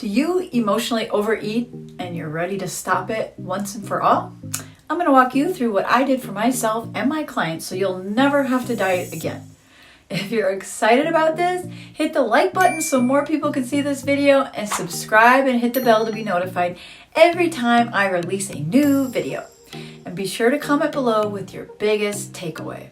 Do you emotionally overeat and you're ready to stop it once and for all? I'm going to walk you through what I did for myself and my clients so you'll never have to diet again. If you're excited about this, hit the like button so more people can see this video, and subscribe and hit the bell to be notified every time I release a new video. And be sure to comment below with your biggest takeaway.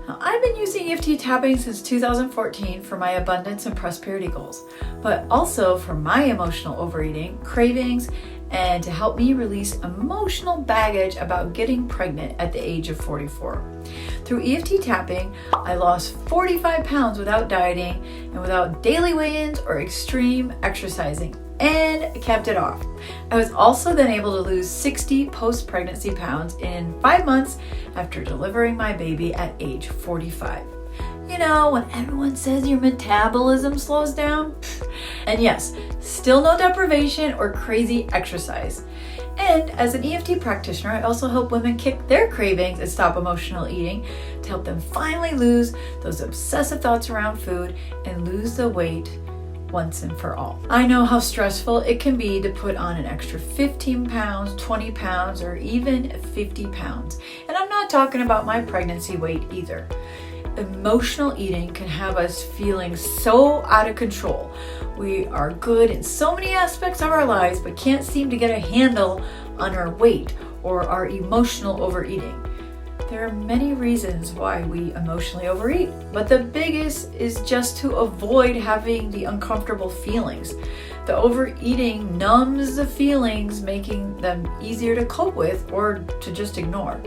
Now, I've been using EFT Tapping since 2014 for my abundance and prosperity goals, but also for my emotional overeating, cravings, and to help me release emotional baggage about getting pregnant at the age of 44. Through EFT Tapping, I lost 45 pounds without dieting and without daily weigh-ins or extreme exercising, and kept it off. I was also then able to lose 60 post-pregnancy pounds in 5 months after delivering my baby at age 45. You know, when everyone says your metabolism slows down? And yes, still no deprivation or crazy exercise. And as an EFT practitioner, I also help women kick their cravings and stop emotional eating to help them finally lose those obsessive thoughts around food and lose the weight once and for all. I know how stressful it can be to put on an extra 15 pounds, 20 pounds, or even 50 pounds. And I'm not talking about my pregnancy weight either. Emotional eating can have us feeling so out of control. We are good in so many aspects of our lives, but can't seem to get a handle on our weight or our emotional overeating. There are many reasons why we emotionally overeat, but the biggest is just to avoid having the uncomfortable feelings. The overeating numbs the feelings, making them easier to cope with or to just ignore.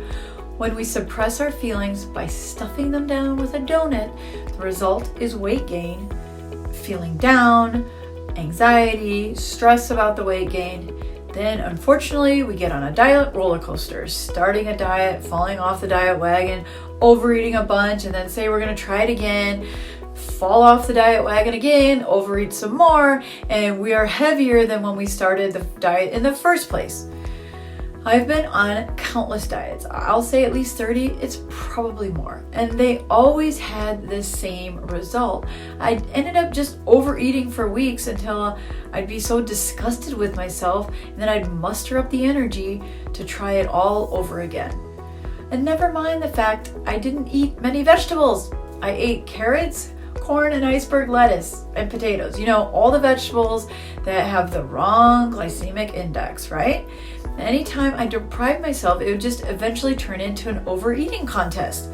When we suppress our feelings by stuffing them down with a donut, the result is weight gain, feeling down, anxiety, stress about the weight gain. Then, unfortunately, we get on a diet roller coaster, starting a diet, falling off the diet wagon, overeating a bunch, and then say we're going to try it again, fall off the diet wagon again, overeat some more, and we are heavier than when we started the diet in the first place. I've been on countless diets. I'll say at least 30, it's probably more. And they always had the same result. I ended up just overeating for weeks until I'd be so disgusted with myself, and then I'd muster up the energy to try it all over again. And never mind the fact I didn't eat many vegetables. I ate carrots, corn, and iceberg lettuce, and potatoes. You know, all the vegetables that have the wrong glycemic index, right? Anytime I deprived myself, it would just eventually turn into an overeating contest.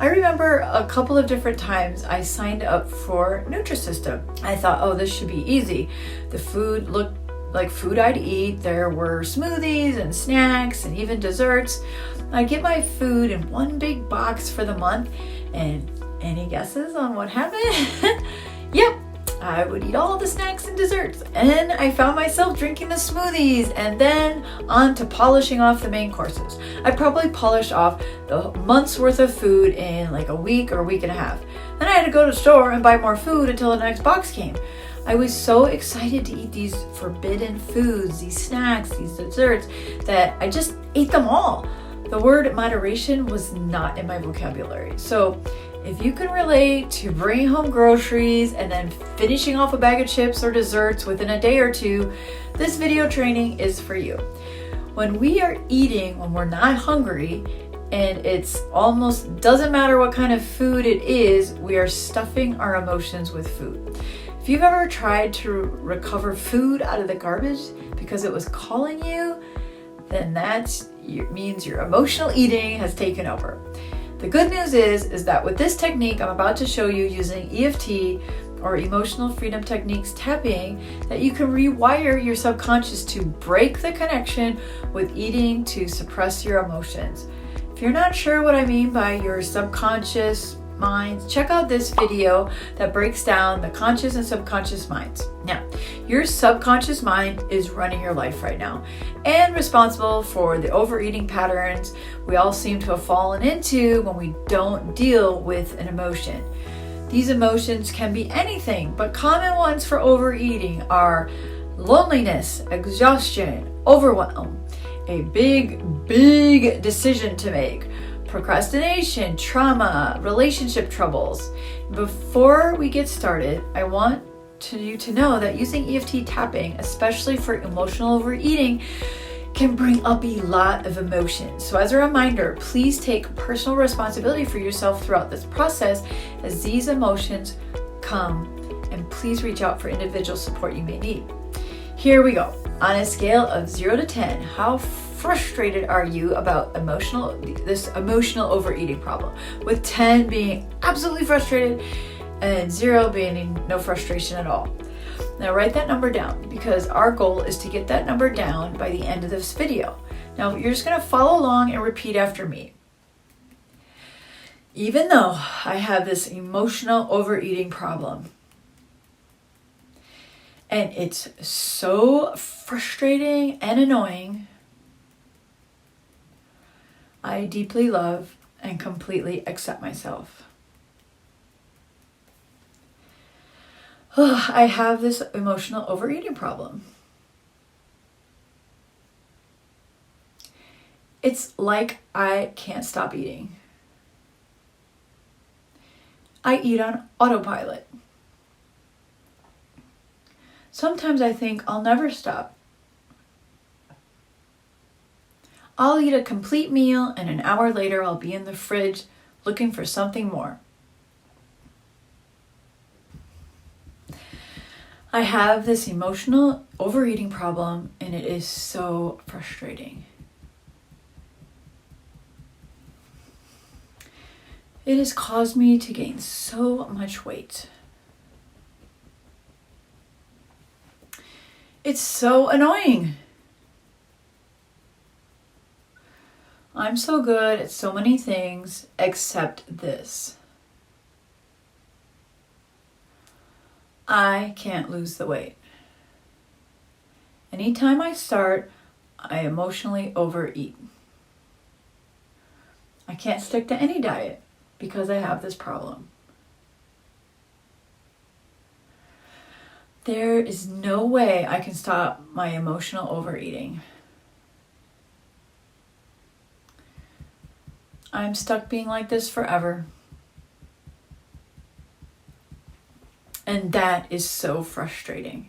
I remember a couple of different times I signed up for Nutrisystem. I thought, oh, this should be easy. The food looked like food I'd eat. There were smoothies and snacks and even desserts. I'd get my food in one big box for the month, and any guesses on what happened? Yep. I would eat all the snacks and desserts, and I found myself drinking the smoothies, and then on to polishing off the main courses. I probably polished off the month's worth of food in like a week or a week and a half. Then I had to go to the store and buy more food until the next box came. I was so excited to eat these forbidden foods, these snacks, these desserts, that I just ate them all. The word moderation was not in my vocabulary. So if you can relate to bringing home groceries and then finishing off a bag of chips or desserts within a day or two, this video training is for you. When we are eating when we're not hungry, and it's almost doesn't matter what kind of food it is, we are stuffing our emotions with food. If you've ever tried to recover food out of the garbage because it was calling you, then that means your emotional eating has taken over. The good news is that with this technique I'm about to show you using EFT or Emotional Freedom Techniques tapping, that you can rewire your subconscious to break the connection with eating to suppress your emotions. If you're not sure what I mean by your subconscious minds, check out this video that breaks down the conscious and subconscious minds. Now, your subconscious mind is running your life right now and responsible for the overeating patterns we all seem to have fallen into when we don't deal with an emotion. These emotions can be anything, but common ones for overeating are loneliness, exhaustion, overwhelm, a big decision to make, procrastination, trauma, relationship troubles. Before we get started, I want you to know that using EFT tapping, especially for emotional overeating, can bring up a lot of emotions. So as a reminder, please take personal responsibility for yourself throughout this process as these emotions come, and please reach out for individual support you may need. Here we go. On a scale of 0 to 10, how frustrated are you about this emotional overeating problem? With 10 being absolutely frustrated and 0 being no frustration at all. Now write that number down, because our goal is to get that number down by the end of this video. Now you're just going to follow along and repeat after me. Even though I have this emotional overeating problem, and it's so frustrating and annoying, I deeply love and completely accept myself. I have this emotional overeating problem. It's like I can't stop eating. I eat on autopilot. Sometimes I think I'll never stop. I'll eat a complete meal and an hour later I'll be in the fridge looking for something more. I have this emotional overeating problem, and it is so frustrating. It has caused me to gain so much weight. It's so annoying. I'm so good at so many things except this. I can't lose the weight. Anytime I start, I emotionally overeat. I can't stick to any diet because I have this problem. There is no way I can stop my emotional overeating. I'm stuck being like this forever. And that is so frustrating.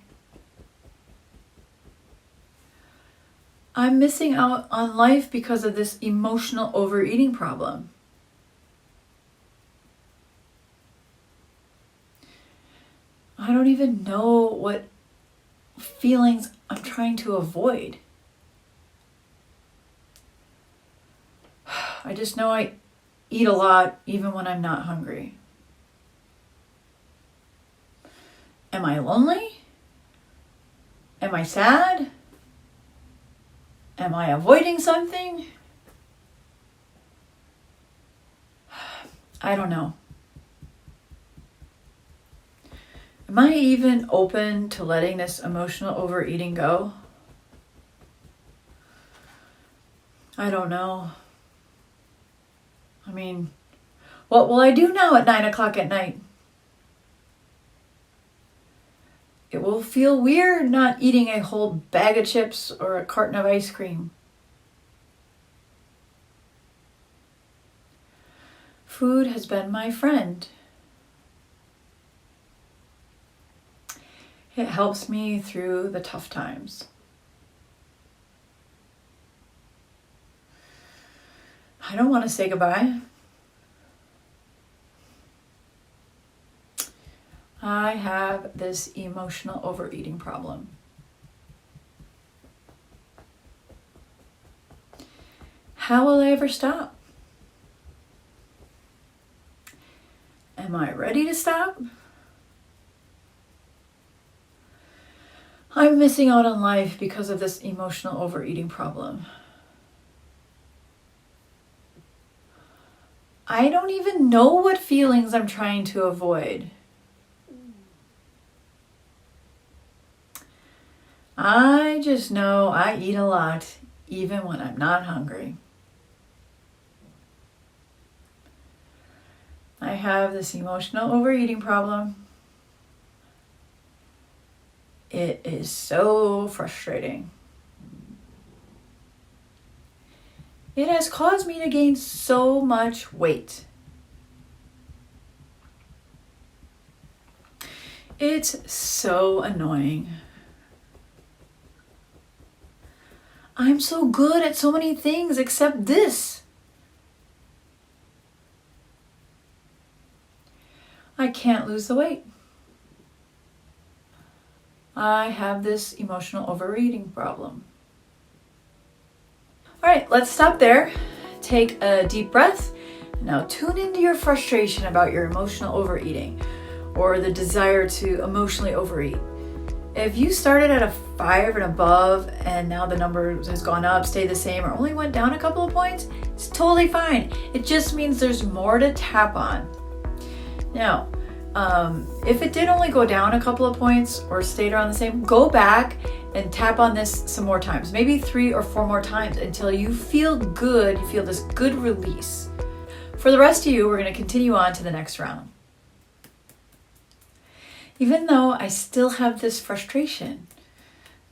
I'm missing out on life because of this emotional overeating problem. I don't even know what feelings I'm trying to avoid. I just know I eat a lot even when I'm not hungry. Am I lonely? Am I sad? Am I avoiding something? I don't know. Am I even open to letting this emotional overeating go? I don't know. I mean, what will I do now at 9 o'clock at night? It will feel weird not eating a whole bag of chips or a carton of ice cream. Food has been my friend. It helps me through the tough times. I don't want to say goodbye. I have this emotional overeating problem. How will I ever stop? Am I ready to stop? I'm missing out on life because of this emotional overeating problem. I don't even know what feelings I'm trying to avoid. I just know I eat a lot, even when I'm not hungry. I have this emotional overeating problem. It is so frustrating. It has caused me to gain so much weight. It's so annoying. I'm so good at so many things except this. I can't lose the weight. I have this emotional overeating problem. All right, let's stop there. Take a deep breath. Now tune into your frustration about your emotional overeating or the desire to emotionally overeat. If you started at a 5 and above and now the number has gone up, stayed the same, or only went down a couple of points, it's totally fine. It just means there's more to tap on. Now, if it did only go down a couple of points or stayed around the same, go back and tap on this some more times, maybe 3 or 4 more times until you feel good, you feel this good release. For the rest of you, we're going to continue on to the next round. Even though I still have this frustration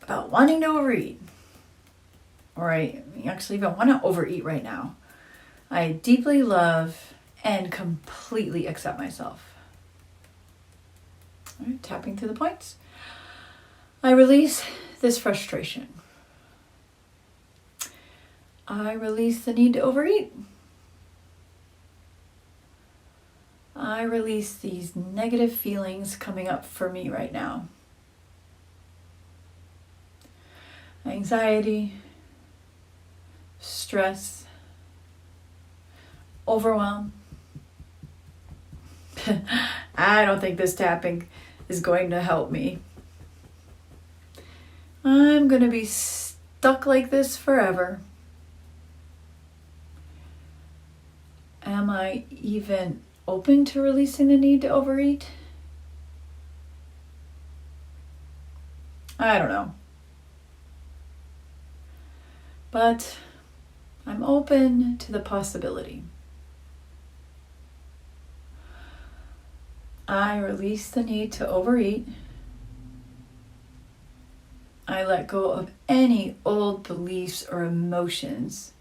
about wanting to overeat, or I actually even want to overeat right now, I deeply love and completely accept myself. All right, tapping through the points. I release this frustration. I release the need to overeat. I release these negative feelings coming up for me right now. Anxiety, stress, overwhelm. I don't think this tapping is going to help me. I'm going to be stuck like this forever. Am I even open to releasing the need to overeat? I don't know. But I'm open to the possibility. I release the need to overeat. I let go of any old beliefs or emotions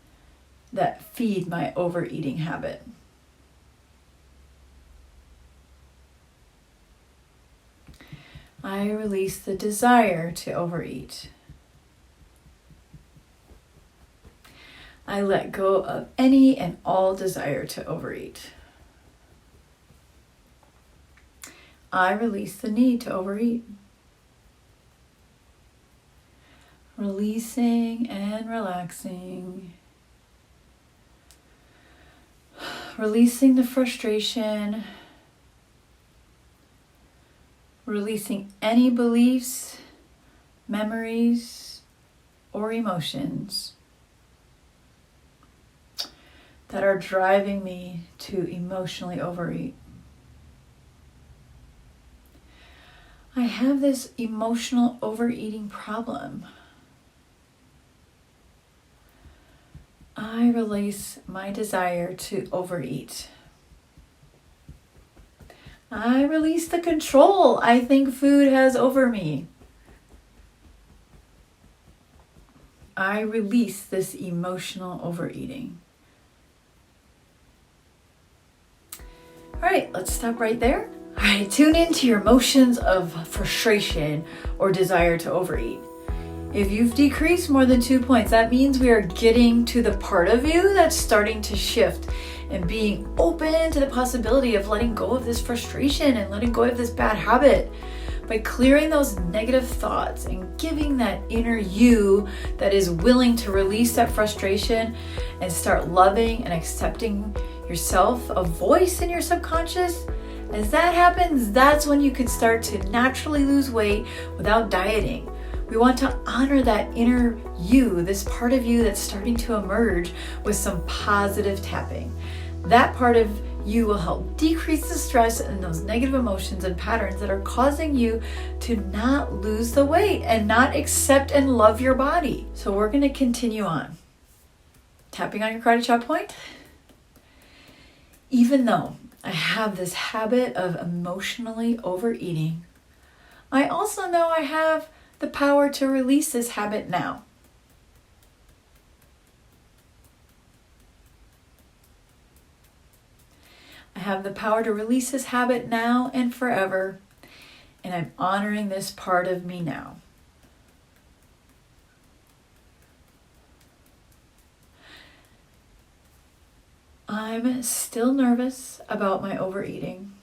that feed my overeating habit. I release the desire to overeat. I let go of any and all desire to overeat. I release the need to overeat. Releasing and relaxing. Releasing the frustration. Releasing any beliefs, memories, or emotions that are driving me to emotionally overeat. I have this emotional overeating problem. I release my desire to overeat. I release the control I think food has over me. I release this emotional overeating. All right, let's stop right there. All right, tune into your emotions of frustration or desire to overeat. If you've decreased more than 2 points, that means we are getting to the part of you that's starting to shift and being open to the possibility of letting go of this frustration and letting go of this bad habit. By clearing those negative thoughts and giving that inner you that is willing to release that frustration and start loving and accepting yourself, a voice in your subconscious, as that happens, that's when you can start to naturally lose weight without dieting. We want to honor that inner you, this part of you that's starting to emerge with some positive tapping. That part of you will help decrease the stress and those negative emotions and patterns that are causing you to not lose the weight and not accept and love your body. So we're going to continue on. Tapping on your karate chop point. Even though I have this habit of emotionally overeating, I also know I have the power to release this habit now. I have the power to release this habit now and forever. and I'm honoring this part of me now. I'm still nervous about my overeating.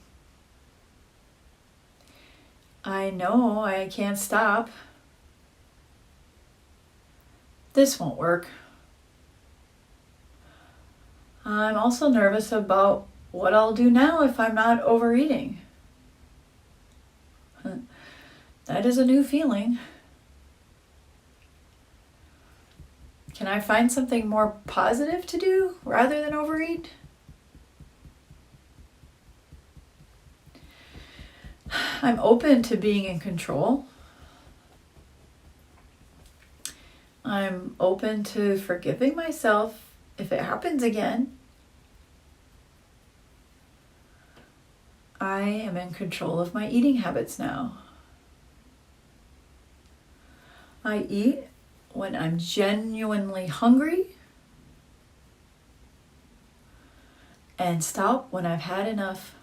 I know I can't stop. This won't work. I'm also nervous about what I'll do now if I'm not overeating. That is a new feeling. Can I find something more positive to do rather than overeat? I'm open to being in control. I'm open to forgiving myself if it happens again. I am in control of my eating habits now. I eat when I'm genuinely hungry and stop when I've had enough.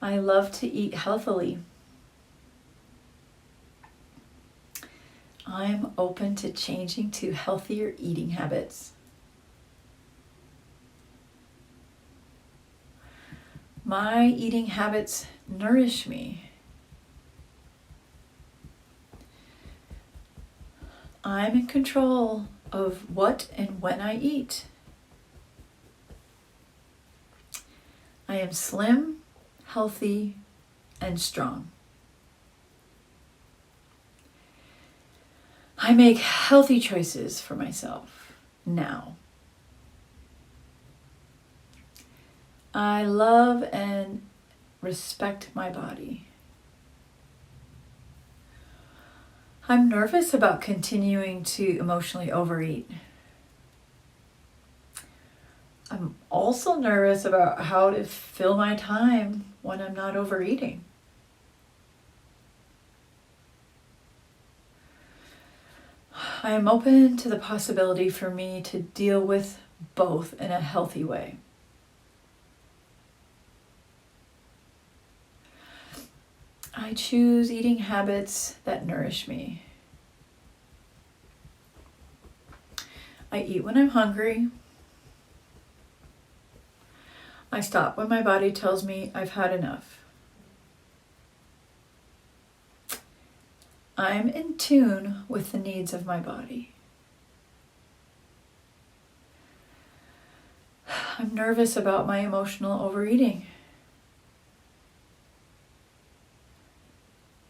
I love to eat healthily. I'm open to changing to healthier eating habits. My eating habits nourish me. I'm in control of what and when I eat. I am slim, healthy, and strong. I make healthy choices for myself now. I love and respect my body. I'm nervous about continuing to emotionally overeat. I'm also nervous about how to fill my time when I'm not overeating. I am open to the possibility for me to deal with both in a healthy way. I choose eating habits that nourish me. I eat when I'm hungry. I stop when my body tells me I've had enough. I'm in tune with the needs of my body. I'm nervous about my emotional overeating.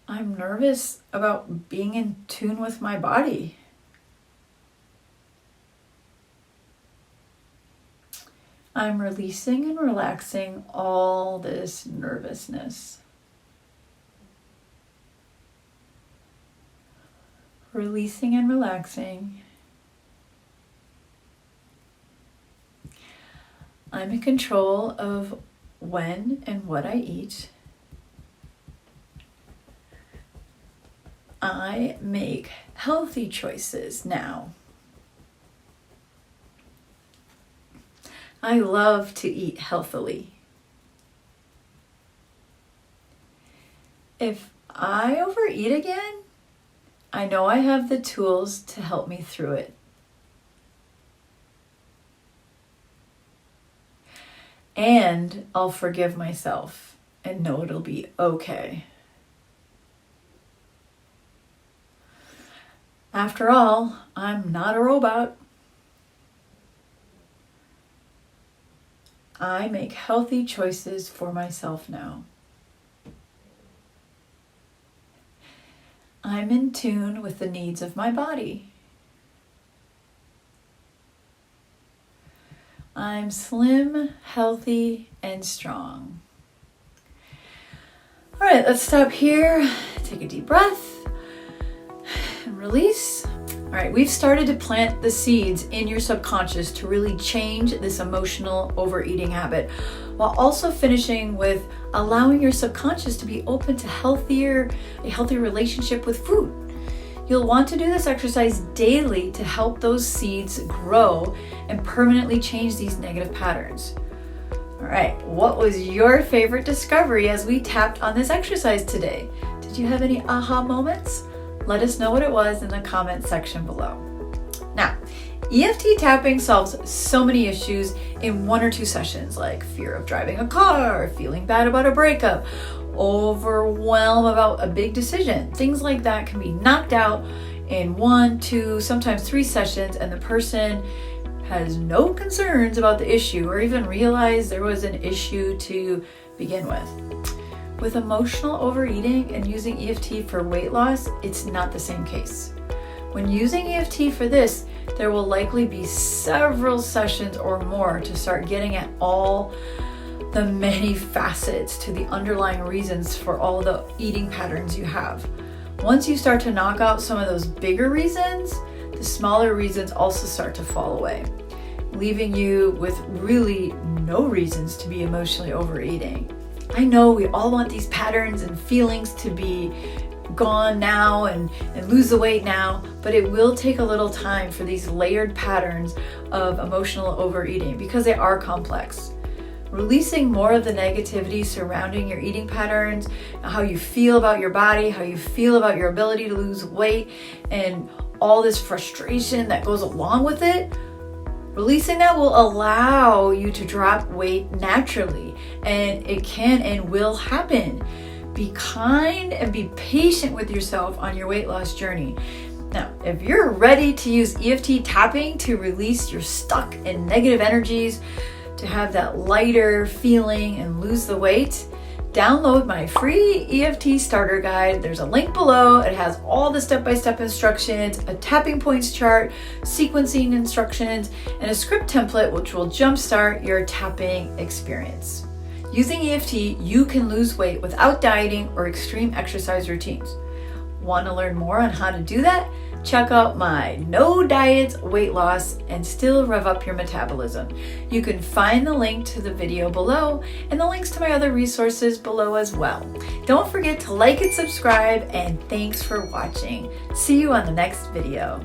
I'm nervous about being in tune with my body. I'm releasing and relaxing all this nervousness. Releasing and relaxing. I'm in control of when and what I eat. I make healthy choices now. I love to eat healthily. If I overeat again, I know I have the tools to help me through it. And I'll forgive myself and know it'll be okay. After all, I'm not a robot. I make healthy choices for myself now. I'm in tune with the needs of my body. I'm slim, healthy, and strong. All right, let's stop here. Take a deep breath and release. All right, we've started to plant the seeds in your subconscious to really change this emotional overeating habit, while also finishing with allowing your subconscious to be open to a healthier relationship with food. You'll want to do this exercise daily to help those seeds grow and permanently change these negative patterns. All All right, what was your favorite discovery as we tapped on this exercise today? Did you have any aha moments? Let us know what it was in the comment section below. Now, EFT tapping solves so many issues in 1 or 2 sessions, like fear of driving a car, feeling bad about a breakup, overwhelm about a big decision. Things like that can be knocked out in 1, 2, sometimes 3 sessions, and the person has no concerns about the issue or even realize there was an issue to begin with. With emotional overeating and using EFT for weight loss, it's not the same case. When using EFT for this, there will likely be several sessions or more to start getting at all the many facets to the underlying reasons for all the eating patterns you have. Once you start to knock out some of those bigger reasons, the smaller reasons also start to fall away, leaving you with really no reasons to be emotionally overeating. I know we all want these patterns and feelings to be gone now and lose the weight now, but it will take a little time for these layered patterns of emotional overeating because they are complex. Releasing more of the negativity surrounding your eating patterns, how you feel about your body, how you feel about your ability to lose weight, and all this frustration that goes along with it, releasing that will allow you to drop weight naturally, and it can and will happen. Be kind and be patient with yourself on your weight loss journey. Now, if you're ready to use EFT tapping to release your stuck and negative energies, to have that lighter feeling and lose the weight, download my free EFT starter guide. There's a link below. It has all the step-by-step instructions, a tapping points chart, sequencing instructions, and a script template which will jumpstart your tapping experience. Using EFT, you can lose weight without dieting or extreme exercise routines. Want to learn more on how to do that? Check out my No Diets Weight Loss and Still Rev Up Your Metabolism. You can find the link to the video below and the links to my other resources below as well. Don't forget to like and subscribe, and thanks for watching. See you on the next video.